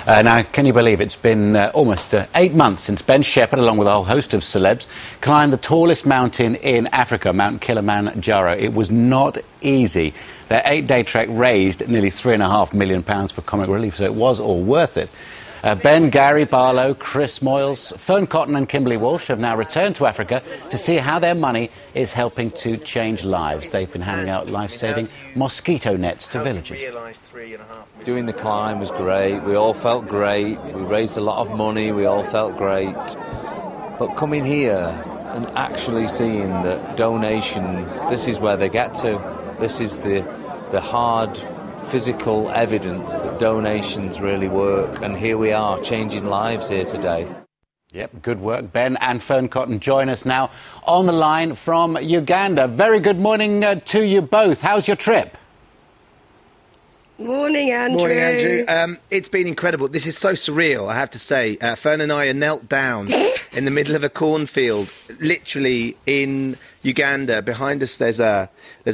Now, can you believe it's been almost 8 months since Ben Shephard, along with a whole host of celebs, climbed the tallest mountain in Africa, Mount Kilimanjaro. It was not easy. Their 8-day trek raised nearly £3.5 million for comic relief, so it was all worth it. Ben, Gary, Barlow, Chris Moyles, Fearne Cotton and Kimberly Walsh have now returned to Africa to see how their money is helping to change lives. They've been handing out life-saving mosquito nets to villagers. Doing the climb was great. We all felt great. We raised a lot of money. We all felt great. But coming here and actually seeing that donations, this is where they get to. This is the hard physical evidence that donations really work, and here we are changing lives here today. Yep, good work. Ben and Fearne Cotton join us now on the line from Uganda. Very good morning to you both. How's your trip? Morning, Andrew. Morning, Andrew. It's been incredible. This is so surreal, I have to say. Fearne and I are knelt down in the middle of a cornfield, literally in Uganda. Behind us, there's a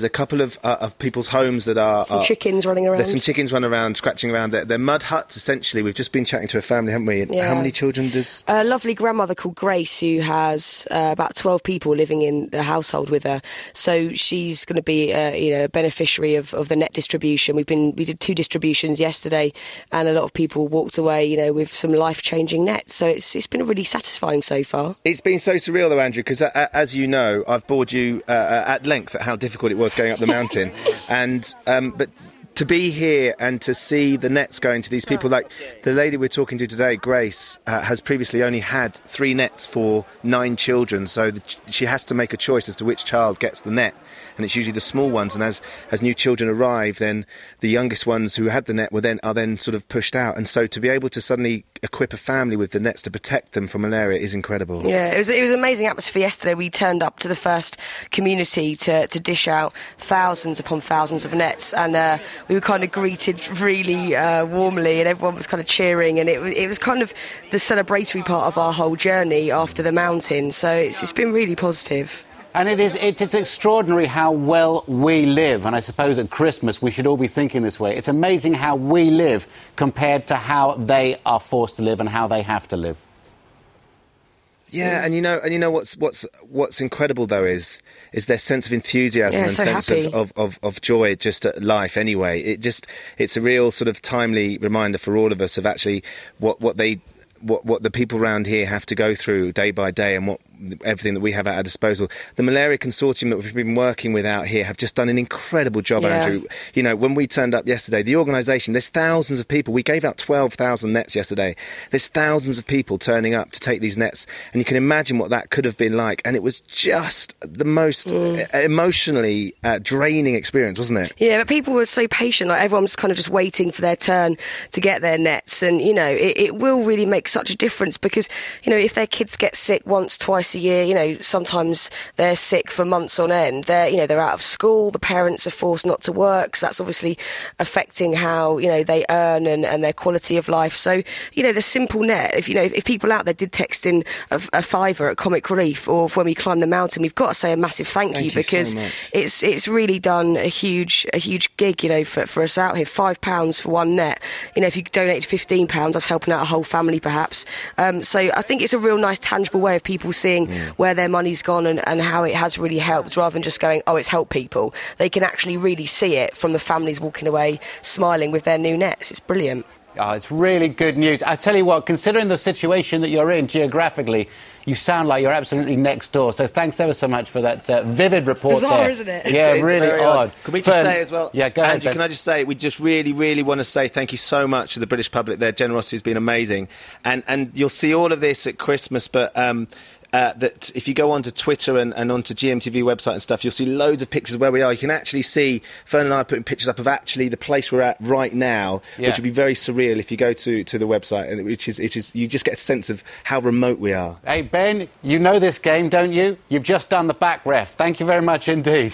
couple of people's homes that are... Some chickens running around. There's some chickens running around, scratching around. They're mud huts, essentially. We've just been chatting to a family, haven't we? Yeah. How many children does... A lovely grandmother called Grace, who has about 12 people living in the household with her. So she's going to be a beneficiary of the net distribution. We did 2 distributions yesterday, and a lot of people walked away, with some life-changing nets. So it's been really satisfying so far. It's been so surreal, though, Andrew, because as you know, I've bored you at length at how difficult it was going up the mountain, and but to be here and to see the nets going to these people, like the lady we're talking to today, Grace, has previously only had 3 nets for 9 children, so she has to make a choice as to which child gets the net, and it's usually the small ones, and as new children arrive, then the youngest ones who had the net are then sort of pushed out, and so to be able to suddenly equip a family with the nets to protect them from malaria is incredible. Yeah, it was an amazing atmosphere yesterday. We turned up to the first community to dish out thousands upon thousands of nets, and we were kind of greeted really warmly, and everyone was kind of cheering, and it was kind of the celebratory part of our whole journey after the mountain, so it's been really positive. And it's extraordinary how well we live, and I suppose at Christmas we should all be thinking this way. It's amazing how we live compared to how they are forced to live and how they have to live. Yeah, and you know what's incredible though is their sense of enthusiasm and so sense of joy just at life anyway. It's a real sort of timely reminder for all of us of actually what the people around here have to go through day by day, and everything that we have at our disposal. The Malaria Consortium that we've been working with out here have just done an incredible job, yeah. Andrew. When we turned up yesterday, the organisation, there's thousands of people. We gave out 12,000 nets yesterday. There's thousands of people turning up to take these nets, and you can imagine what that could have been like. And it was just the most emotionally draining experience, wasn't it? Yeah, but people were so patient. Like, everyone was kind of just waiting for their turn to get their nets, and it will really make such a difference, because if their kids get sick once, twice a year, sometimes they're sick for months on end. They're out of school, the parents are forced not to work, so that's obviously affecting how they earn and their quality of life. So the simple net, if people out there did text in a £5 at Comic Relief, or when we climb the mountain, we've got to say a massive thank you, because so it's really done a huge gig for us out here. £5 for one net. If you donate £15, that's helping out a whole family perhaps. So I think it's a real nice tangible way of people seeing where their money's gone and how it has really helped, rather than just going, oh, it's helped people. They can actually really see it from the families walking away smiling with their new nets. It's brilliant. Oh, it's really good news. I tell you what, considering the situation that you're in geographically, you sound like you're absolutely next door. So thanks ever so much for that vivid report. Bizarre, there. Isn't it? Yeah, it's really odd. Can we just say as well? Yeah, go ahead, Andrew, Ben. can I just say, we just really, really want to say thank you so much to the British public. Their generosity has been amazing. And you'll see all of this at Christmas, but... that if you go onto Twitter and onto GMTV website and stuff, you'll see loads of pictures of where we are. You can actually see Fearne and I are putting pictures up of actually the place we're at right now, which would be very surreal if you go to the website, and which is you just get a sense of how remote we are. Hey, Ben, you know this game, don't you? You've just done the back ref. Thank you very much indeed.